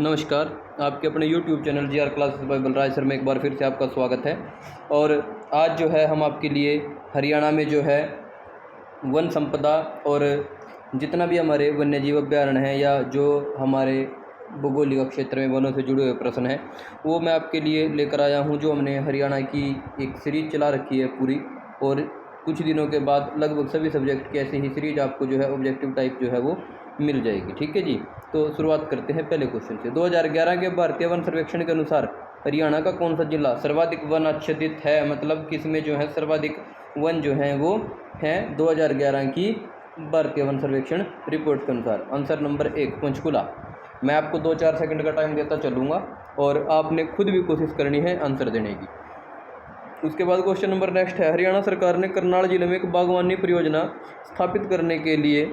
नमस्कार। आपके अपने YouTube channel GR classes bye Balraj sir में एक बार फिर से आपका स्वागत है। और आज जो है हम आपके लिए हरियाणा में जो है वन संपदा और जितना भी हमारे वन्यजीव अभ्यारण्य हैं या जो हमारे भौगोलिक क्षेत्र में वनों से जुड़े हुए प्रश्न हैं वो मैं आपके लिए लेकर आया हूं, जो हमने हरियाणा की एक सीरीज़ चला रखी है पूरी। और कुछ दिनों के बाद लगभग सभी सब्जेक्ट की ऐसी ही सीरीज आपको जो है ऑब्जेक्टिव टाइप जो है वो मिल जाएगी। ठीक है जी। तो शुरुआत करते हैं पहले क्वेश्चन से। 2011 के भारतीय वन सर्वेक्षण के अनुसार हरियाणा का कौन सा जिला सर्वाधिक वन आच्छादित है, मतलब किसमें जो है सर्वाधिक वन जो हैं वो हैं 2011 की भारतीय वन सर्वेक्षण रिपोर्ट के अनुसार। Answer number 1 Panchkula. मैं आपको 2-4 सेकंड का टाइम देता चलूँगा और आपने खुद भी कोशिश करनी है आंसर देने की। उसके बाद क्वेश्चन नंबर नेक्स्ट है, हरियाणा सरकार ने करनाल जिले में एक बागवानी परियोजना स्थापित करने के लिए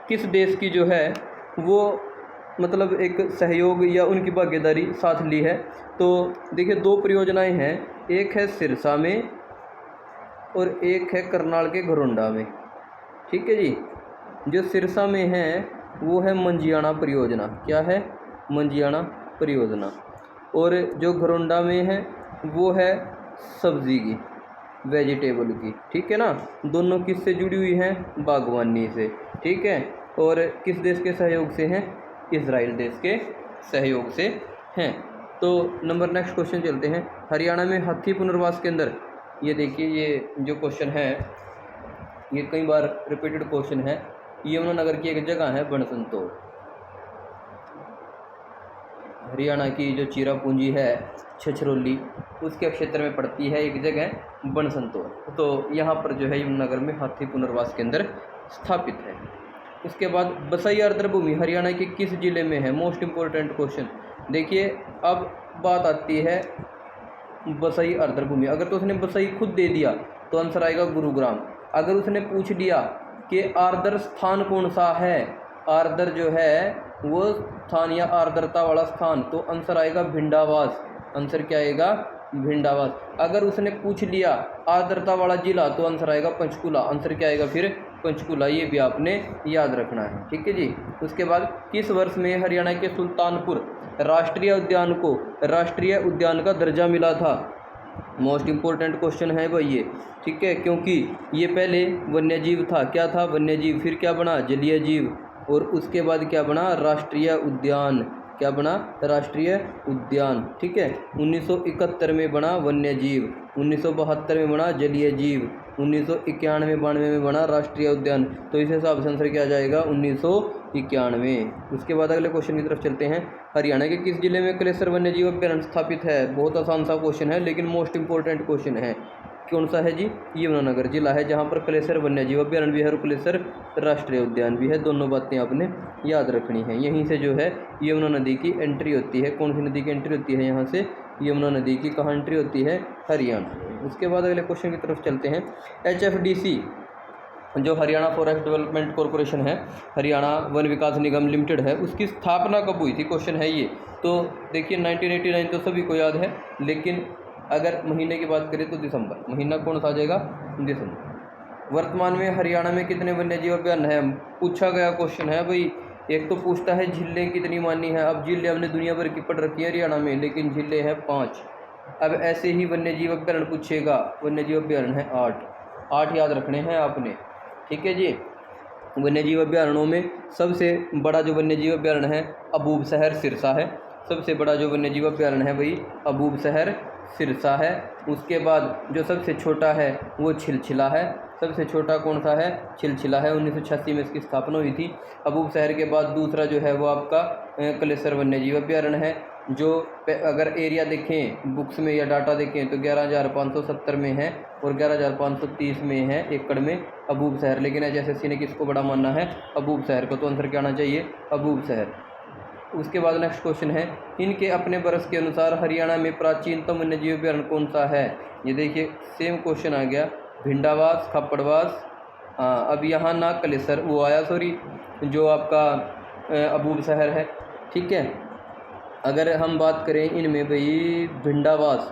किस देश की जो है वो मतलब एक सहयोग या उनकी भागीदारी साथ ली है। तो देखिए 2 परियोजनाएं हैं, एक है सिरसा में और एक है करनाल के घरोंडा में। ठीक है जी। जो सिरसा में है वो है मंजियाना परियोजना। क्या है? मंजियाना परियोजना। और जो घरोंडा में है वो है सब्जी की, वेजिटेबल की। ठीक है ना। दोनों किससे जुड़ी हुई हैं? बागवानी से। ठीक है। और किस देश के सहयोग से हैं? इजराइल देश के सहयोग से हैं। तो नंबर नेक्स्ट क्वेश्चन चलते हैं। हरियाणा में हाथी पुनर्वास के अंदर, ये देखिए ये जो क्वेश्चन है ये कई बार रिपीटेड क्वेश्चन है। यमुनानगर की एक जगह है बनसंतोर, हरियाणा की जो चिरापूंजी है छछरौली उसके क्षेत्र में पड़ती है एक जगह बनसंतोर। तो यहाँ पर जो है यमुनानगर में हाथी पुनर्वास केंद्र स्थापित है। उसके बाद बसई आर्द्र भूमि हरियाणा के किस जिले में है? Most important question. देखिए अब बात आती है बसई आर्द्र भूमि। अगर तो उसने बसई खुद दे दिया तो आंसर आएगा गुरुग्राम। अगर उसने पूछ लिया कि आर्द्र स्थान कौन सा है, आर्द्र जो है वो स्थान या आर्द्रता वाला स्थान, तो आंसर आएगा भिंडावास। आंसर क्या आएगा? भिंडावास। अगर उसने पूछ लिया आर्द्रता वाला जिला तो आंसर आएगा पंचकुला। आंसर क्या आएगा फिर? पंचकुला। ये भी आपने याद रखना है। ठीक है जी। उसके बाद किस वर्ष में हरियाणा के सुल्तानपुर राष्ट्रीय उद्यान को राष्ट्रीय उद्यान का दर्जा मिला था? मोस्ट इम्पोर्टेंट क्वेश्चन है भाई ये। ठीक है। क्योंकि ये पहले वन्यजीव था। क्या था? वन्यजीव। फिर क्या बना? जलीय जीव। और उसके बाद क्या बना? राष्ट्रीय उद्यान। क्या बना? राष्ट्रीय उद्यान। ठीक है। 1971 में बना वन्यजीव, 1972 में बना जलीय जीव, 1991-92 में बना राष्ट्रीय उद्यान। तो इस हिसाब से आंसर क्या आ जाएगा? 1991। उसके बाद अगले क्वेश्चन की तरफ चलते हैं। हरियाणा के किस जिले में कलेसर वन्यजीव अभ्यारण्य स्थापित है? बहुत आसान सा क्वेश्चन है लेकिन मोस्ट इंपॉर्टेंट क्वेश्चन है। कौन सा है जी? यमुनानगर जिला है जहाँ पर कलेसर वन्यजीव अभ्यारण्य भी है और कलेसर राष्ट्रीय उद्यान भी है। दोनों बातें आपने याद रखनी है। यहीं से जो है यमुना नदी की एंट्री होती है। कौन सी नदी की एंट्री होती है? यहाँ से यमुना नदी की। कहाँ एंट्री होती है? हरियाणा। उसके बाद अगले क्वेश्चन की तरफ चलते हैं। HFDC जो हरियाणा फॉरेस्ट डेवलपमेंट कॉरपोरेशन है, हरियाणा वन विकास निगम लिमिटेड है, उसकी स्थापना कब हुई थी? क्वेश्चन है ये। तो देखिए 1989 तो सभी को याद है, लेकिन अगर महीने की बात करें तो दिसंबर। महीना कौन सा आ जाएगा? दिसंबर। वर्तमान में हरियाणा में कितने वन्यजीव अभ्यारण्य हैं? पूछा गया क्वेश्चन है भाई। एक तो पूछता है झीलें कितनी मानी है। अब झीलें हमने दुनिया भर की पढ़ रखी है हरियाणा में, लेकिन झीलें हैं 5। अब ऐसे ही वन्यजीव अभ्यारण्य पूछेगा, वन्यजीव अभ्यारण्य है 8 याद रखने हैं आपने। ठीक है जी। वन्यजीव अभ्यारण्यों में सबसे बड़ा जो वन्यजीव अभ्यारण्य है अबूब शहर सिरसा है। सबसे बड़ा जो वन्यजीव अभ्यारण्य है वही अबूब शहर सिरसा है। उसके बाद जो सबसे छोटा है वो छिलछिला है। सबसे छोटा कौन सा है? छिलछिला है। 1986 में इसकी स्थापना हुई थी। अबूब शहर के बाद दूसरा जो है वो आपका कलेसर वन्यजीव अभ्यारण्य है, जो अगर एरिया देखें बुक्स में या डाटा देखें तो 11,570 में है और 11,530 में है एकड़ में अबूब शहर। लेकिन HSSC ने किसको बड़ा माना है? अबूब शहर को। तो आंसर क्या आना चाहिए? अबूब शहर। उसके बाद नेक्स्ट क्वेश्चन है, इनके अपने बरस के अनुसार हरियाणा में प्राचीनतम वन्यजीव अभ्यारण्य कौन सा है? ये देखिए सेम क्वेश्चन आ गया। भिंडावास, खप्पड़वास। अब यहाँ ना कलेसर वो आया, सॉरी, जो आपका अबूब शहर है। ठीक है। अगर हम बात करें इनमें भाई भिंडावास,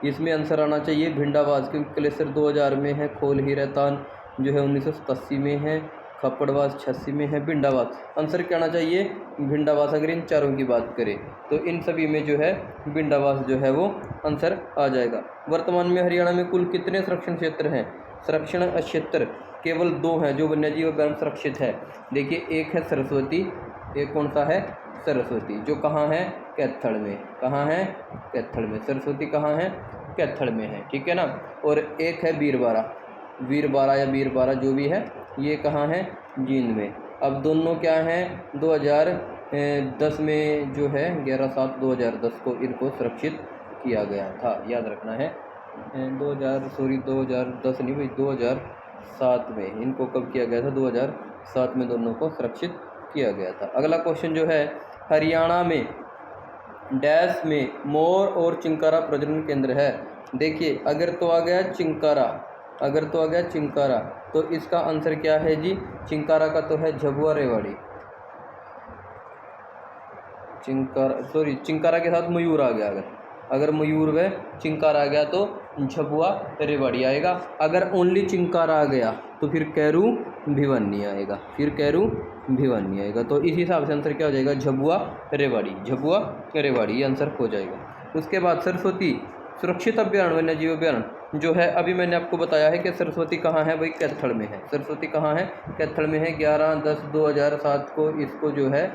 इसमें आंसर आना चाहिए भिंडावास, क्योंकि कलेसर 2000 में है, खोल ही रहतान जो है 1987 में है, खप्पड़वास 86 में है, भिंडावास आंसर क्या आना चाहिए भिंडावास। अगर इन चारों की बात करें तो इन सभी में जो है भिंडावास जो है वो आंसर आ जाएगा। वर्तमान में हरियाणा में कुल कितने संरक्षण क्षेत्र हैं? संरक्षण क्षेत्र केवल 2 हैं जो वन्यजीव अभयारण्य सुरक्षित है। देखिए एक है सरस्वती, एक कौन सा है सरस्वती, जो कहाँ है कैथल में। कहाँ है कैथल में। सरस्वती कहाँ है कैथल में है, ठीक है ना। और एक है वीरबारा, वीरबारा या वीरबारा जो भी है, ये कहाँ है जींद में। अब दोनों क्या हैं 2010 में जो है 11/7/2010 को इनको सुरक्षित किया गया था, याद रखना है। 2010 नहीं भाई 2007 में इनको कब किया गया था 2007 में दोनों को सुरक्षित किया गया था। अगला क्वेश्चन जो है हरियाणा में डैश में मोर और चिंकारा प्रजनन केंद्र है। देखिए अगर तो आ गया चिंकारा, अगर तो आ गया चिंकारा तो इसका आंसर क्या है जी चिंकारा का तो है झबुआ रेवाड़ी। चिंकारा के साथ मयूर आ गया, अगर मयूर व चिंकार आ गया तो झबुआ रेवाड़ी आएगा। अगर ओनली चिंकार आ गया तो फिर कैरू भिवानी आएगा, फिर कैरू भिवानी आएगा। तो इस हिसाब से आंसर क्या हो जाएगा झबुआ रेवाड़ी, झबुआ रेवाड़ी ये आंसर हो जाएगा। उसके बाद सरस्वती सुरक्षित अभ्यारण्य वन्यजीव अभ्यारण्य जो है अभी मैंने आपको बताया है कि सरस्वती कहाँ है भाई कैथल में है। सरस्वती कहाँ है कैथल में है। 11/10/2007 को इसको जो है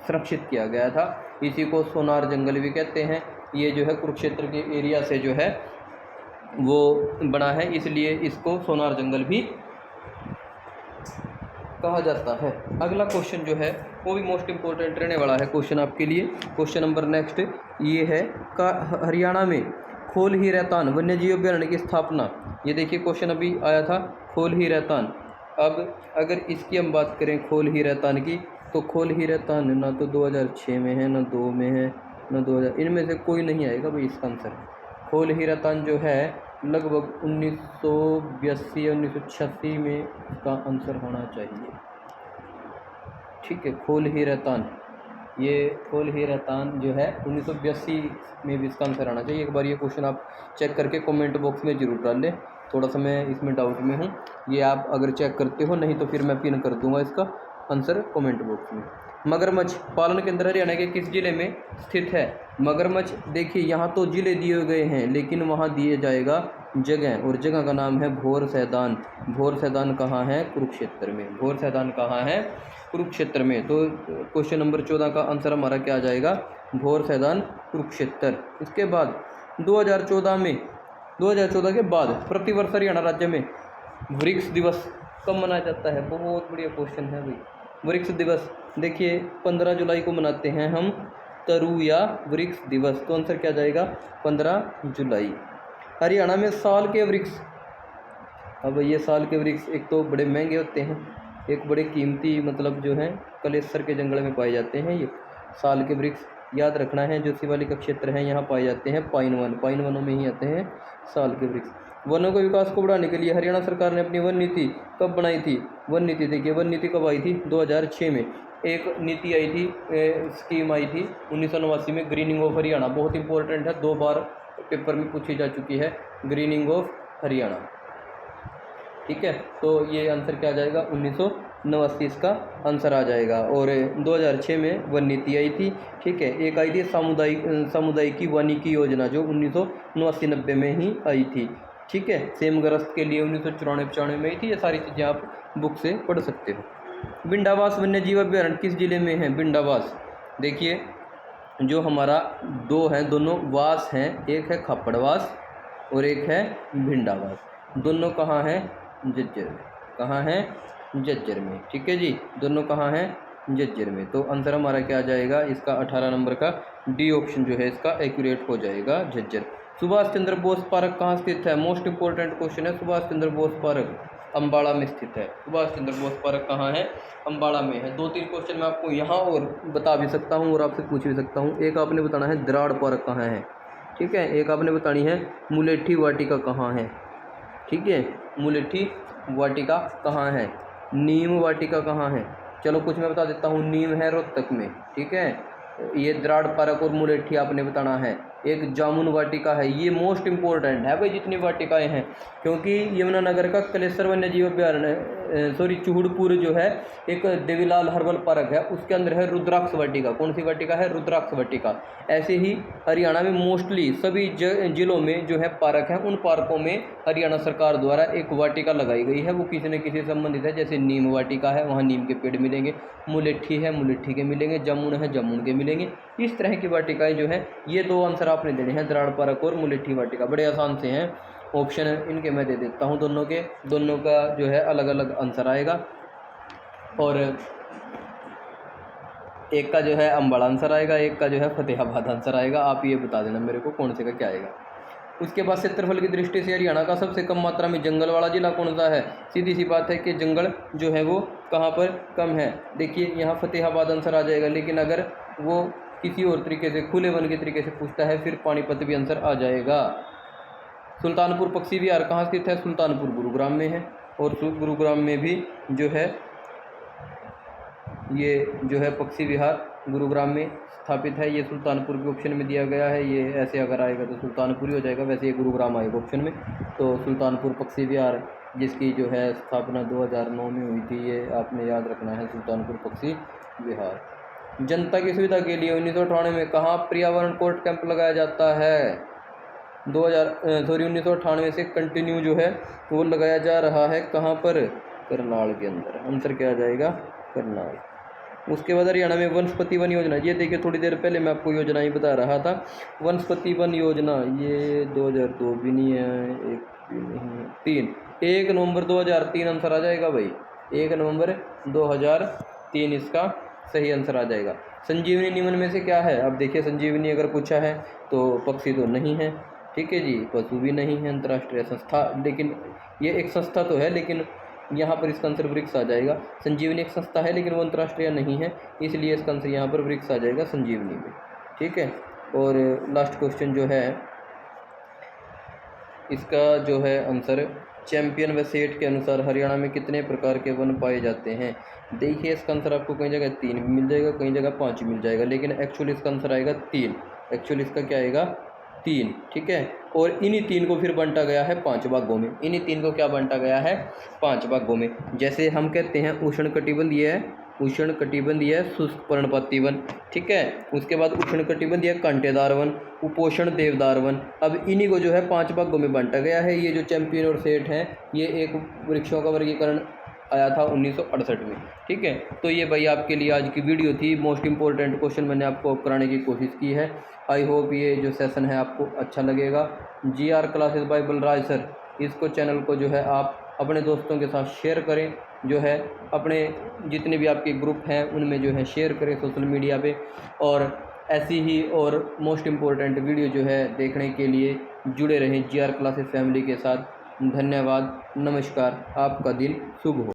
सुरक्षित किया गया था। इसी को सोनार जंगल भी कहते हैं। ये जो है कुरुक्षेत्र के एरिया से जो है वो बना है, इसलिए इसको सोनार जंगल भी कहा जाता है। अगला क्वेश्चन जो है वो भी मोस्ट इम्पोर्टेंट रहने वाला है क्वेश्चन आपके लिए। क्वेश्चन नंबर नेक्स्ट ये है का हरियाणा में खोल ही रहतान वन्यजीव अभ्यारण्य की स्थापना। ये देखिए क्वेश्चन अभी आया था खोल ही रहतान। अब अगर इसकी हम बात करें खोल ही रहतान की तो खोल ही रहतान ना तो 2006 में है, ना 2 में है, ना 2000, इनमें से कोई नहीं आएगा भाई इसका आंसर। खोल ही रहतान जो है लगभग 1982 या 1986 में इसका आंसर होना चाहिए, ठीक है। खोल ही रहतान, ये खोल ही रहतान जो है 1982 में भी इसका आंसर आना चाहिए। एक बार ये क्वेश्चन आप चेक करके कमेंट बॉक्स में ज़रूर डाल लें, थोड़ा सा मैं इसमें डाउट में हूँ। ये आप अगर चेक करते हो, नहीं तो फिर मैं पिन कर दूंगा इसका आंसर कमेंट बॉक्स में। मगरमच्छ पालन केंद्र हरियाणा के किस जिले में स्थित है? मगरमच्छ देखिए यहाँ तो जिले दिए गए हैं लेकिन वहाँ दिए जाएगा जगह, और जगह का नाम है भोर सैदान। भोर सैदान कहाँ है कुरुक्षेत्र में। भोर सैदान कहाँ है कुरुक्षेत्र में। तो क्वेश्चन नंबर 14 का आंसर हमारा क्या आ जाएगा भोर सैदान कुरुक्षेत्र। इसके बाद 2014 के बाद प्रतिवर्ष हरियाणा राज्य में वृक्ष दिवस कब मनाया जाता है? बहुत बढ़िया क्वेश्चन है भाई। वृक्ष दिवस देखिए 15 जुलाई को मनाते हैं हम तरु या वृक्ष दिवस। तो आंसर क्या जाएगा 15 जुलाई। हरियाणा में साल के वृक्ष, अब ये साल के वृक्ष एक तो बड़े महंगे होते हैं, एक बड़े कीमती मतलब जो है कलेसर के जंगल में पाए जाते हैं। ये साल के वृक्ष याद रखना है, जो शिवालिक का क्षेत्र है यहाँ पाए जाते हैं पाइन वन, पाइन वनों में ही आते हैं साल के वृक्ष। वनों के विकास को बढ़ाने के लिए हरियाणा सरकार ने अपनी वन नीति कब बनाई थी? वन नीति देखिए वन नीति कब आई थी 2006 में। एक नीति आई थी, स्कीम आई थी 1989 में, ग्रीनिंग ऑफ हरियाणा। बहुत इंपॉर्टेंट है, 2 बार पेपर में पूछी जा चुकी है ग्रीनिंग ऑफ हरियाणा, ठीक है। तो ये आंसर क्या आ जाएगा 1989 इसका आंसर आ जाएगा। और 2006 में वन नीति आई थी, ठीक है। एक आई थी सामुदायिक वानिकी योजना जो 1989-90 में ही आई थी, ठीक है। सेमग्रस्त के लिए 1994-95 में ही थी। ये सारी चीज़ें आप बुक से पढ़ सकते हो। भिंडावास वन्यजीव अभ्यारण्य किस जिले में है? भिंडावास देखिए जो हमारा 2 हैं दोनों वास हैं, एक है खप्पड़वास और एक है भिंडावास। दोनों कहाँ हैं? जज्जर में। कहाँ हैं? जज्जर में, ठीक है जी। दोनों कहाँ हैं? जज्जर में। तो आंसर हमारा क्या आ जाएगा इसका 18 नंबर का डी ऑप्शन जो है इसका एक्यूरेट हो जाएगा झज्जर। सुभाष चंद्र बोस पार्क कहाँ स्थित है? मोस्ट इंपॉर्टेंट क्वेश्चन है। सुभाष चंद्र बोस पार्क अम्बाड़ा में स्थित है। सुभाष चंद्र बोस पार्क कहाँ है? अम्बाड़ा में है। 2-3 क्वेश्चन मैं आपको यहाँ और बता भी सकता हूँ और आपसे पूछ भी सकता हूँ। एक आपने बताना है द्राड़ पार्क कहाँ है, ठीक है। एक आपने बतानी है मुलेठी वाटिका कहाँ है, ठीक है। मुलेठी वाटिका कहाँ है? नीम वाटिका कहाँ है? चलो कुछ मैं बता देता हूँ। नीम है रोहतक में, ठीक है। ये द्राड़ पार्क और मुलेठी आपने बताना है। एक जामुन वाटिका है, ये मोस्ट इंपॉर्टेंट है भाई जितनी वाटिकाएं हैं, क्योंकि यमुनानगर का कलेसर वन्यजीव अभ्यारण्य चूहड़पुर जो है एक देवीलाल हर्बल पार्क है, उसके अंदर है रुद्राक्ष वाटिका। कौन सी वाटिका है? रुद्राक्ष वाटिका। ऐसे ही हरियाणा में मोस्टली सभी जिलों में जो है पार्क हैं, उन पार्कों में हरियाणा सरकार द्वारा एक वाटिका लगाई गई है, वो किसी न किसी से संबंधित है। जैसे नीम वाटिका है, वहाँ नीम के पेड़ मिलेंगे, मुलेठी है, मुलेठी के मिलेंगे, जामुन है, जामुन के मिलेंगे। इस तरह की वाटिकाएँ जो हैं, ये दो आंसर आपने देने हैं, द्राड़ पार्क और मुलेठी वाटिका। बड़े आसान से हैं ऑप्शन, इनके मैं दे देता हूँ दोनों के, दोनों का जो है अलग अलग आंसर आएगा। और एक का जो है अम्बाड़ा आंसर आएगा, एक का जो है फतेहाबाद आंसर आएगा। आप ये बता देना मेरे को कौन से का क्या आएगा। उसके बाद क्षेत्रफल की दृष्टि से हरियाणा का सबसे कम मात्रा में जंगल वाला जिला कौन सा है? सीधी सी बात है कि जंगल जो है वो कहाँ पर कम है। देखिए यहाँ फतेहाबाद आंसर आ जाएगा, लेकिन अगर वो किसी और तरीके से खुले वन के तरीके से पूछता है फिर पानीपत भी आंसर आ जाएगा। सुल्तानपुर पक्षी विहार कहाँ स्थित है? सुल्तानपुर गुरुग्राम में है, और गुरुग्राम में भी जो है ये जो है पक्षी विहार गुरुग्राम में स्थापित है। ये सुल्तानपुर के ऑप्शन में दिया गया है। ये ऐसे अगर आएगा तो सुल्तानपुर ही हो जाएगा, वैसे ये गुरुग्राम आएगा ऑप्शन में। तो सुल्तानपुर पक्षी विहार जिसकी जो है स्थापना 2009 में हुई थी, ये आपने याद रखना है, सुल्तानपुर पक्षी विहार। जनता की सुविधा के लिए 1998 में कहाँ पर्यावरण कोर्ट कैंप लगाया जाता है? 1998 से कंटिन्यू जो है वो लगाया जा रहा है। कहाँ पर? करनाल के अंदर। आंसर क्या आ जाएगा? करनाल। उसके बाद हरियाणा में वनस्पति वन योजना, ये देखिए थोड़ी देर पहले मैं आपको योजना ही बता रहा था। वनस्पति वन योजना ये 2002 भी नहीं है, एक भी नहीं, 3 1 नवंबर 2003 आंसर आ जाएगा भाई। 1 नवंबर 2003 इसका सही आंसर आ जाएगा। संजीवनी नियमन में से क्या है? अब देखिए संजीवनी अगर पूछा है तो पक्षी तो नहीं है, ठीक है जी, पशु भी नहीं है, अंतर्राष्ट्रीय संस्था, लेकिन ये एक संस्था तो है, लेकिन यहाँ पर इसका आंसर वृक्ष आ जाएगा। संजीवनी एक संस्था है लेकिन वो अंतर्राष्ट्रीय नहीं है, इसलिए इसका आंसर यहाँ पर वृक्ष आ जाएगा संजीवनी में, ठीक है। और लास्ट क्वेश्चन जो है इसका जो है आंसर चैंपियन व सेठ के अनुसार हरियाणा में कितने प्रकार के वन पाए जाते हैं? देखिए इसका आंसर आपको कई जगह 3 भी मिल जाएगा, कई जगह 5 मिल जाएगा, लेकिन एक्चुअली इसका आंसर आएगा 3। एक्चुअली इसका क्या आएगा? 3, ठीक है। और इन्हीं 3 को फिर बांटा गया है 5 भागों में। इन्हीं 3 को क्या बांटा गया है? 5 भागों में। जैसे हम कहते हैं उष्णकटिबंधीय है, उष्णकटिबंधीय शुष्क पर्णपाती वन, ठीक है। उसके बाद उष्णकटिबंधीय कांटेदार वन, उपोष्ण देवदार वन। अब इन्हीं को जो है 5 भागों में बांटा गया है। ये जो चैंपियन और सेठ हैं, ये एक वृक्षों का वर्गीकरण आया था 1968 में, ठीक है। तो ये भाई आपके लिए आज की वीडियो थी। मोस्ट इंपॉर्टेंट क्वेश्चन मैंने आपको कराने की कोशिश की है। आई होप ये जो सेशन है आपको अच्छा लगेगा। GR classes bye Balraj sir, इसको चैनल को जो है आप अपने दोस्तों के साथ शेयर करें, जो है अपने जितने भी आपके ग्रुप हैं उनमें जो है शेयर करें सोशल मीडिया पे। और ऐसी ही और मोस्ट इम्पोर्टेंट वीडियो जो है देखने के लिए जुड़े रहें GR क्लासेस फैमिली के साथ। धन्यवाद, नमस्कार, आपका दिन शुभ हो।